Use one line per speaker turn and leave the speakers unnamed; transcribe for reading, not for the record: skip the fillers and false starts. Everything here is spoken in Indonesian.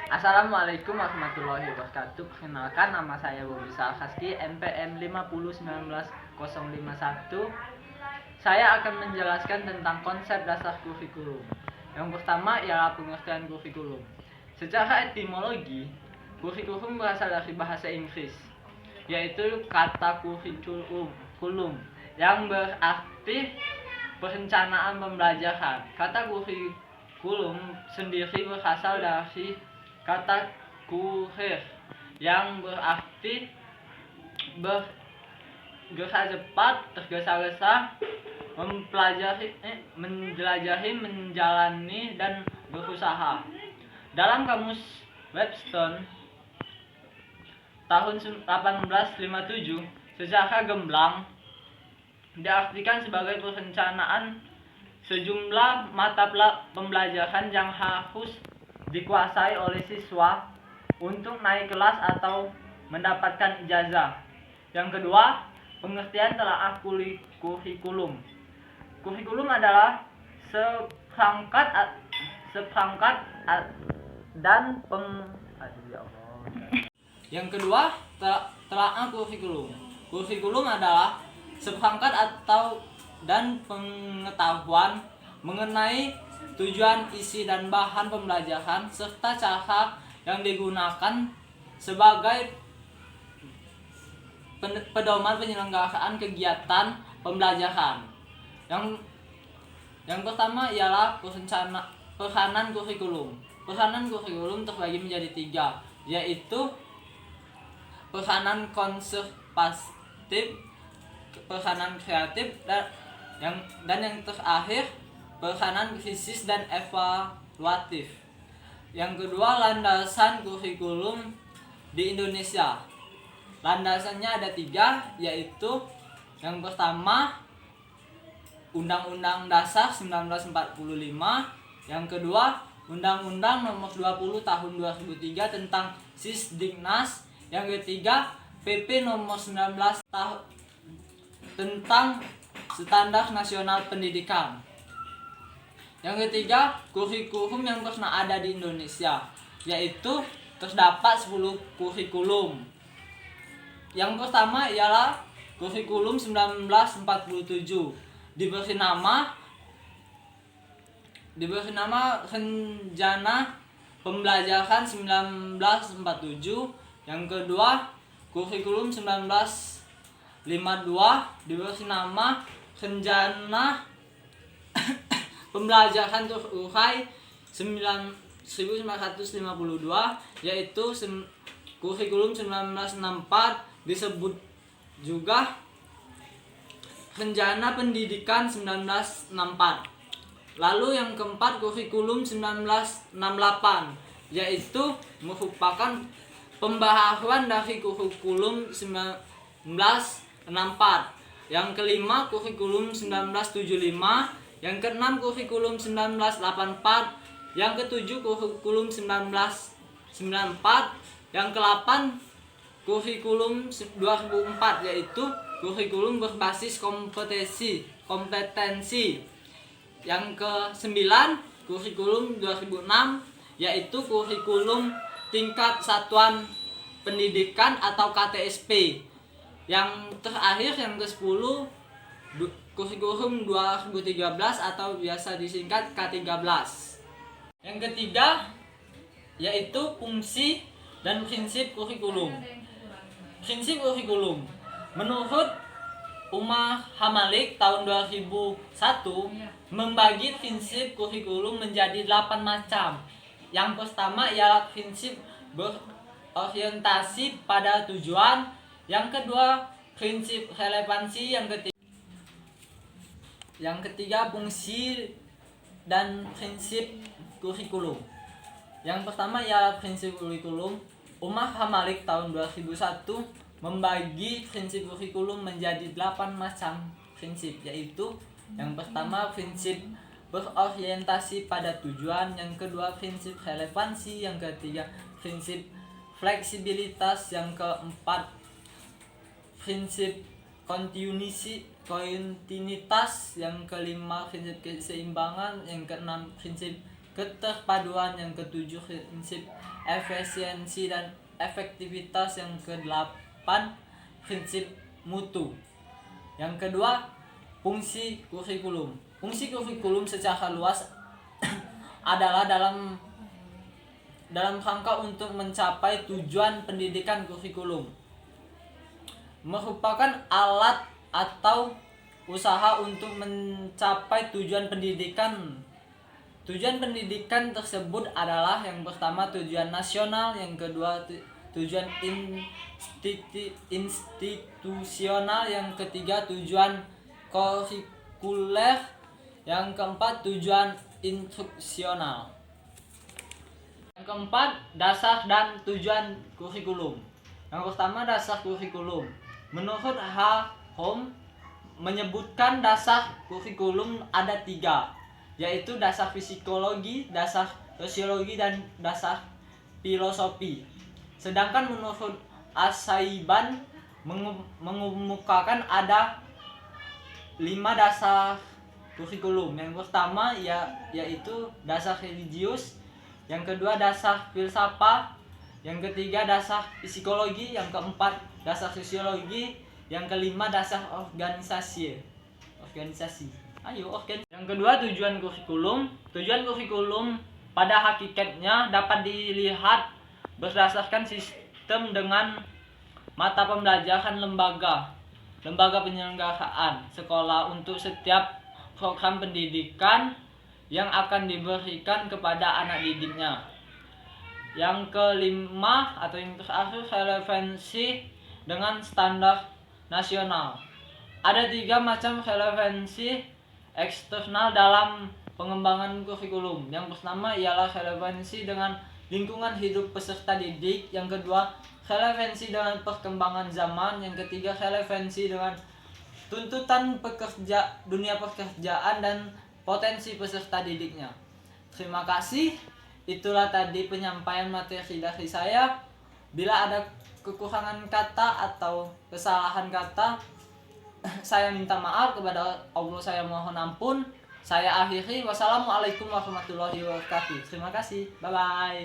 Assalamualaikum warahmatullahi wabarakatuh. Perkenalkan, nama saya Bobi Salhaski, NPM 5019051. Saya akan menjelaskan tentang konsep dasar kurikulum. Yang pertama ialah pengertian kurikulum. Secara etimologi, kurikulum berasal dari bahasa Inggris, yaitu kata kurikulum yang berarti perencanaan pembelajaran. Kata kurikulum sendiri berasal dari kata kurir yang berarti bergerak cepat, tergesa-gesa, menjelajahi, menjalani, dan berusaha. Dalam kamus Webster tahun 1857, secara gamblang diartikan sebagai perencanaan sejumlah mata pembelajaran yang harus dikuasai oleh siswa untuk naik kelas atau mendapatkan ijazah. Yang kedua, pengertian telaah kurikulum. Kurikulum adalah seperangkat dan Yang kedua, telaah kurikulum. Kurikulum adalah seperangkat dan pengetahuan mengenai tujuan, isi, dan bahan pembelajaran serta cara yang digunakan sebagai pedoman penyelenggaraan kegiatan pembelajaran. Yang pertama ialah peranan kurikulum. Peranan kurikulum terbagi menjadi 3, yaitu peranan konservatif, peranan kreatif, dan yang terakhir peranan krisis dan evaluatif. Yang kedua, landasan kurikulum di Indonesia. Landasannya ada 3, yaitu yang pertama Undang-Undang Dasar 1945, yang kedua Undang-Undang Nomor 20 Tahun 2003 tentang Sisdiknas, yang ketiga PP Nomor 19 Tahun tentang Standar Nasional Pendidikan. Yang ketiga, kurikulum yang pernah ada di Indonesia, yaitu terdapat 10 kurikulum. Yang pertama ialah kurikulum 1947, diberi nama Rencana Pembelajaran 1947. Yang kedua, kurikulum 1952, diberi nama Rencana Pembelajaran Terurai 1952, yaitu kurikulum 1964, disebut juga Rencana Pendidikan 1964. Lalu yang keempat, kurikulum 1968, yaitu merupakan pembaharuan dari kurikulum 1964. Yang kelima, kurikulum 1975. Yang keenam, kurikulum 1984. Yang ketujuh, kurikulum 1994. Yang ke-8, kurikulum 2004, yaitu kurikulum berbasis kompetensi. Yang ke-9, kurikulum 2006, yaitu kurikulum tingkat satuan pendidikan atau KTSP. Yang terakhir, yang ke-10, kurikulum 2013 atau biasa disingkat K13. Yang ketiga yaitu fungsi dan prinsip kurikulum. Prinsip kurikulum menurut Umar Hamalik tahun 2001 membagi prinsip kurikulum menjadi 8 macam. Yang pertama ialah prinsip berorientasi pada tujuan. Yang kedua, prinsip relevansi. Yang ketiga, fungsi dan prinsip kurikulum. Yang pertama ialah prinsip kurikulum. Umar Hamalik tahun 2001 membagi prinsip kurikulum menjadi 8 macam prinsip, yaitu yang pertama prinsip berorientasi pada tujuan, yang kedua prinsip relevansi, yang ketiga prinsip fleksibilitas, yang keempat prinsip kontinuitas, yang kelima prinsip keseimbangan, yang keenam prinsip
keterpaduan. Yang ketujuh, prinsip efisiensi dan efektivitas. Yang kedelapan, prinsip mutu. Yang kedua, fungsi kurikulum. Fungsi kurikulum secara luas adalah dalam rangka untuk mencapai tujuan pendidikan. Kurikulum merupakan alat atau usaha untuk mencapai tujuan pendidikan. Tujuan pendidikan tersebut adalah yang pertama tujuan nasional, yang kedua tujuan institusional, yang ketiga tujuan kurikuler, yang keempat tujuan instruksional. Yang keempat, dasar dan tujuan kurikulum. Yang pertama, dasar kurikulum. Menurut H. Hom menyebutkan dasar kurikulum ada 3, yaitu dasar psikologi, dasar sosiologi, dan dasar filosofi. Sedangkan menurut Asaiban mengemukakan ada 5 dasar kurikulum. Yang pertama yaitu dasar religius, yang kedua dasar filsafat, yang ketiga dasar psikologi, yang keempat dasar sosiologi, yang kelima dasar organisasi. Yang kedua, tujuan kurikulum. Tujuan kurikulum pada hakikatnya dapat dilihat berdasarkan sistem dengan mata pembelajaran lembaga penyelenggaraan sekolah untuk setiap program pendidikan yang akan diberikan kepada anak didiknya. Yang kelima atau yang terakhir, relevansi dengan standar nasional. Ada 3 macam relevansi eksternal dalam pengembangan kurikulum. Yang pertama ialah relevansi dengan lingkungan hidup peserta didik, yang kedua relevansi dengan perkembangan zaman, yang ketiga relevansi dengan tuntutan dunia pekerjaan dan potensi peserta didiknya. Terima kasih. Itulah tadi penyampaian materi dari saya. Bila ada kekurangan kata atau kesalahan kata, saya minta maaf kepada Allah, saya mohon ampun. Saya akhiri. Wassalamualaikum warahmatullahi wabarakatuh. Terima kasih. Bye bye.